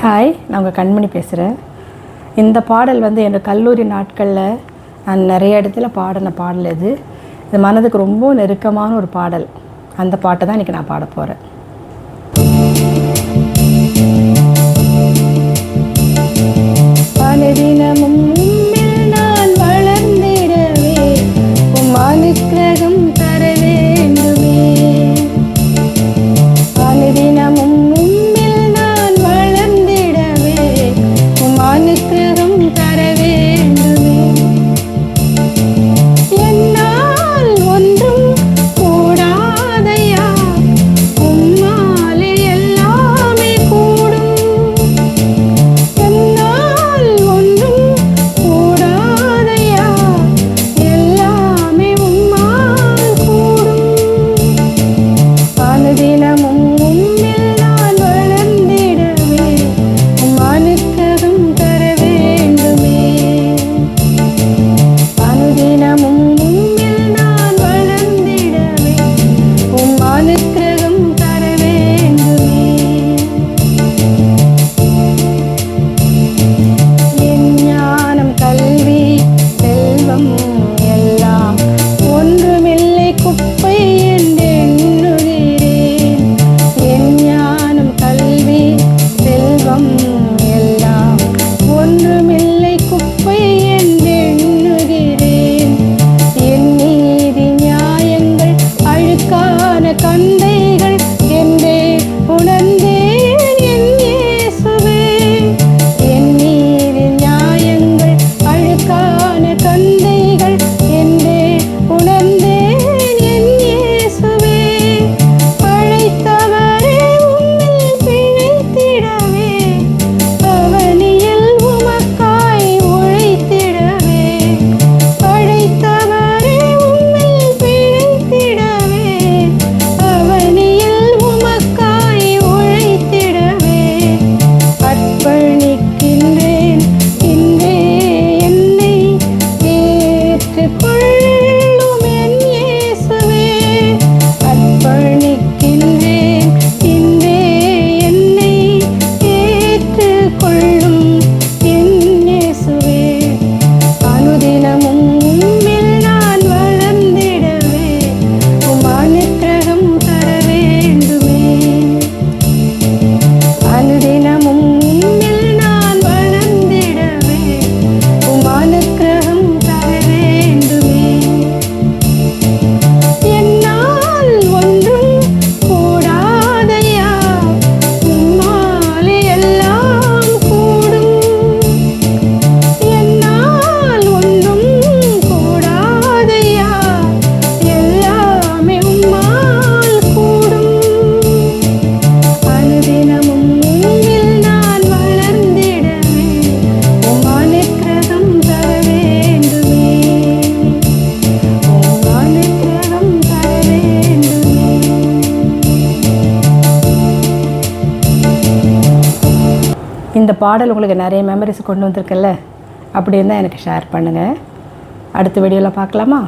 Hi, நான் உங்கள் கண்மணி பேசுகிறேன். இந்த பாடல் என்னோடய கல்லூரி நாட்களில் நான் நிறைய இடத்துல பாடின பாடல் இது மனதுக்கு ரொம்ப நெருக்கமான ஒரு பாடல். அந்த பாட்டை தான் இன்றைக்கி நான் பாட போகிறேன். அனுதினமும் நான் வளர்ந்திடவே உம் அனுக்கிரகம் தர வேண்டுமே. அனுதினமும் நான் வளர்ந்திடவே உம் அனுக்கிரகம் தர வேண்டுமே. என்னால் ஒன்றும் கூடாதையா, உம்மாலே எல்லாமே கூடும். என்னால் ஒன்றும் கூடாதையா, எல்லாமே உம்மால் கூடும். அனுதினமும் நான் வளர்ந்திடவே உம் அனுக்கிரகம் தர வேண்டுமே. அனுதினமும் நான் வளர்ந்திடவே உம் அனுக்கிரகம் தர வேண்டுமே. என் ஞானம் கல்வி செல்வம் எல்லாம் ஒன்றுமில்லை குப்பை என்று எண்ணுகிறேன். என் ஞானம் கல்வி செல்வம் எல்லாம் ஒன்றுமில்லை குப்பை என்று எண்ணுகிறேன். என் நீதி நியாயங்கள் அழுக்கான கந்தைகள் என்றே உணர்ந்தேன் என் இயேசுவே. என் நீதி நியாயங்கள் அழுக்கான கந்தைகள் என்றே உணர்ந்தேன் என் இயேசுவே. அழைத்தவரே உம்மில் பிழைத்திடவே, அவனியில் உமக்காய் உழைத்திடவே. அழைத்தவரே உம்மில் பிழைத்திடவே, அவனியில் உமக்காய் உழைத்திடவே. அர்ப்பணிக்கின்றேன் இன்றே என்னை ஏற்றுக்கொள்ளும் என் இயேசுவே. அர்ப்பணிக்கின்றேன் இன்றே என்னை ஏற்றுக்கொள்ளும் என் இயேசுவே. அனுதினமும் உம்மில் நான் வளர்ந்திடவே உம் அனுக்கிரகம் தர வேண்டுமே. அனுதினமும் உம்மில் நான் வளர்ந்திடவே உம் அனுக்கிரகம் தர வேண்டுமே. என்னால் ஒன்றும் கூடாதையா, உம்மாலே எல்லாம் கூடும். என்னால் ஒன்றும் கூடாதையா, எல்லாமே உம்மால் கூடும். அனுதினமும் உம்மில் நான் வளர்ந்திடவே உம் அனுக்கிரகம் தர வேண்டுமே. உம் அனுக்கிரகம் தர வேண்டுமே. இந்த பாடல் உங்களுக்கு நிறைய மெமரிஸ் கொண்டு வந்திருக்குல்ல, அப்படி இருந்தால் எனக்கு ஷேர் பண்ணுங்கள். அடுத்த வீடியோவில் பார்க்கலாமா?